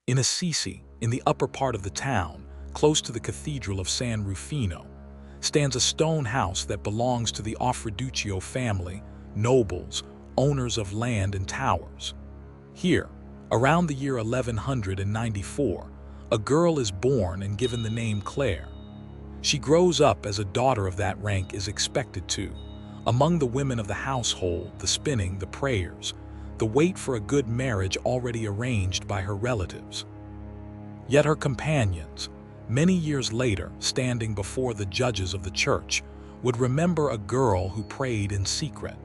In Assisi, in the upper part of the town, close to the Cathedral of San Rufino, stands a stone house that belongs to the Affriduccio family, nobles, owners of land and towers. Here, around the year 1194, a girl is born and given the name Clare. She grows up as a daughter of that rank is expected to. Among the women of the household, the spinning, the prayers, the wait for a good marriage already arranged by her relatives. Yet her companions, many years later, standing before the judges of the church, would remember a girl who prayed in secret,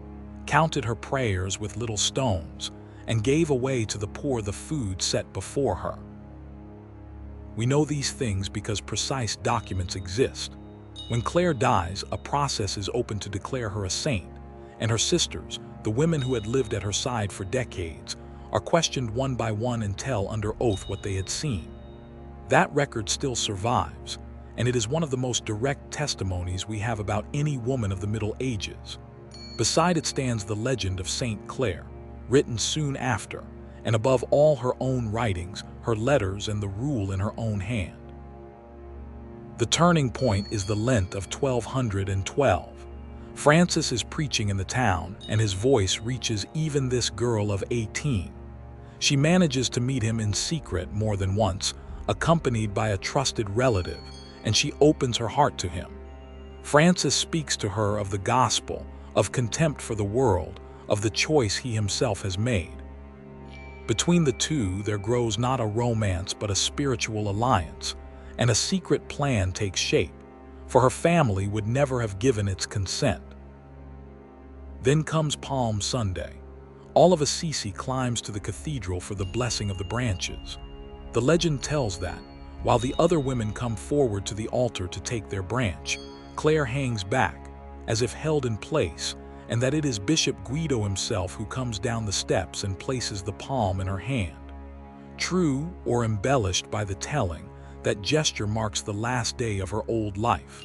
counted her prayers with little stones, and gave away to the poor the food set before her. We know these things because precise documents exist. When Clare dies, a process is opened to declare her a saint, and her sisters, the women who had lived at her side for decades, are questioned one by one and tell under oath what they had seen. That record still survives, and it is one of the most direct testimonies we have about any woman of the Middle Ages. Beside it stands the legend of Saint Clare, written soon after, and above all her own writings, her letters and the rule in her own hand. The turning point is the Lent of 1212. Francis is preaching in the town, and his voice reaches even this girl of 18. She manages to meet him in secret more than once, accompanied by a trusted relative, and she opens her heart to him. Francis speaks to her of the gospel, of contempt for the world, of the choice he himself has made. Between the two, there grows not a romance but a spiritual alliance, and a secret plan takes shape, for her family would never have given its consent. Then comes Palm Sunday. All of Assisi climbs to the cathedral for the blessing of the branches. The legend tells that, while the other women come forward to the altar to take their branch, Clare hangs back, as if held in place, and that it is Bishop Guido himself who comes down the steps and places the palm in her hand. True or embellished by the telling, that gesture marks the last day of her old life.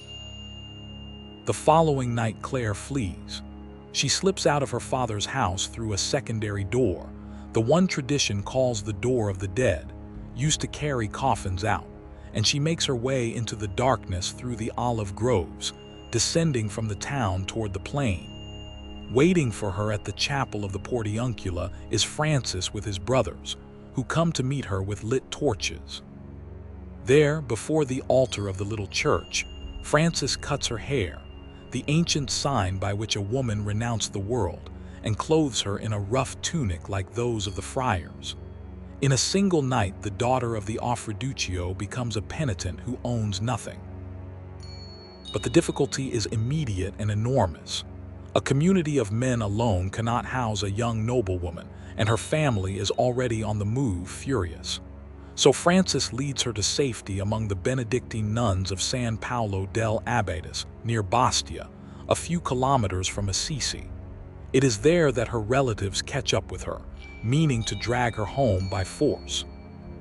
The following night Clare flees. She slips out of her father's house through a secondary door, the one tradition calls the door of the dead, used to carry coffins out, and she makes her way into the darkness through the olive groves, descending from the town toward the plain. Waiting for her at the chapel of the Portiuncula is Francis with his brothers, who come to meet her with lit torches. There, before the altar of the little church, Francis cuts her hair, the ancient sign by which a woman renounced the world, and clothes her in a rough tunic like those of the friars. In a single night, the daughter of the Affriduccio becomes a penitent who owns nothing. But the difficulty is immediate and enormous. A community of men alone cannot house a young noblewoman, and her family is already on the move, furious. So Francis leads her to safety among the Benedictine nuns of San Paolo del Abatis, near Bastia, a few kilometers from Assisi. It is there that her relatives catch up with her, meaning to drag her home by force.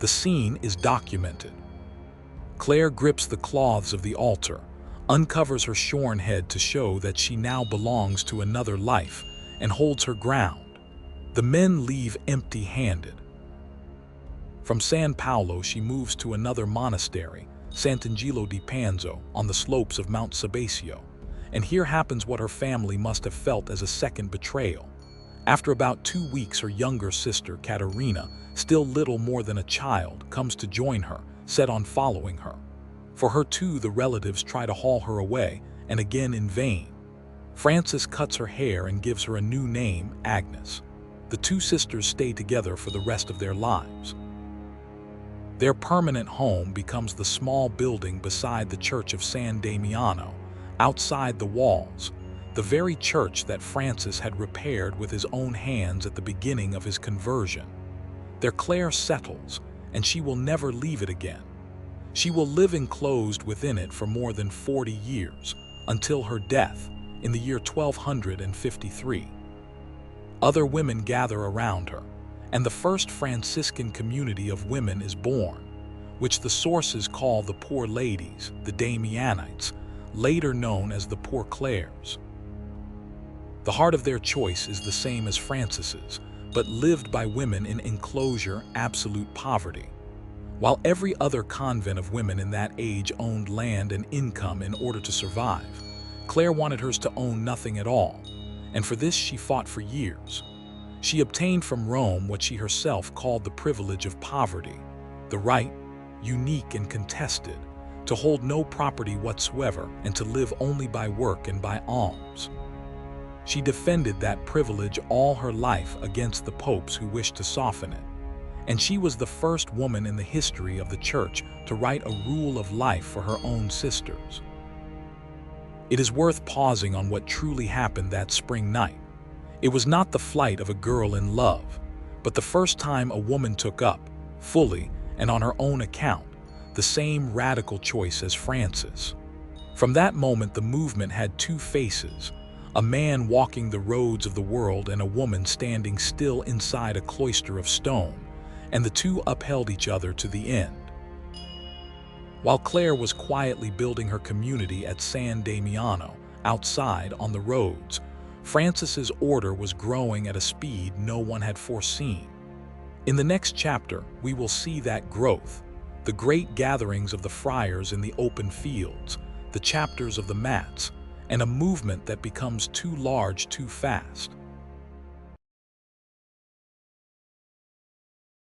The scene is documented. Clare grips the cloths of the altar, uncovers her shorn head to show that she now belongs to another life, and holds her ground. The men leave empty-handed. From San Paolo, she moves to another monastery, Sant'Angelo di Panzo, on the slopes of Mount Sabasio, and here happens what her family must have felt as a second betrayal. After about 2 weeks, her younger sister, Caterina, still little more than a child, comes to join her, set on following her. For her too, the relatives try to haul her away, and again in vain. Francis cuts her hair and gives her a new name, Agnes. The two sisters stay together for the rest of their lives. Their permanent home becomes the small building beside the church of San Damiano, outside the walls, the very church that Francis had repaired with his own hands at the beginning of his conversion. There Clare settles, and she will never leave it again. She will live enclosed within it for more than 40 years, until her death, in the year 1253. Other women gather around her, and the first Franciscan community of women is born, which the sources call the Poor Ladies, the Damianites, later known as the Poor Clares. The heart of their choice is the same as Francis's, but lived by women in enclosure, absolute poverty. While every other convent of women in that age owned land and income in order to survive, Clare wanted hers to own nothing at all, and for this she fought for years. She obtained from Rome what she herself called the privilege of poverty, the right, unique and contested, to hold no property whatsoever and to live only by work and by alms. She defended that privilege all her life against the popes who wished to soften it, and she was the first woman in the history of the Church to write a rule of life for her own sisters. It is worth pausing on what truly happened that spring night. It was not the flight of a girl in love, but the first time a woman took up, fully and on her own account, the same radical choice as Francis. From that moment, the movement had two faces: a man walking the roads of the world and a woman standing still inside a cloister of stone, and the two upheld each other to the end. While Clare was quietly building her community at San Damiano, outside on the roads, Francis's order was growing at a speed no one had foreseen. In the next chapter, we will see that growth, the great gatherings of the friars in the open fields, the chapters of the mats, and a movement that becomes too large too fast.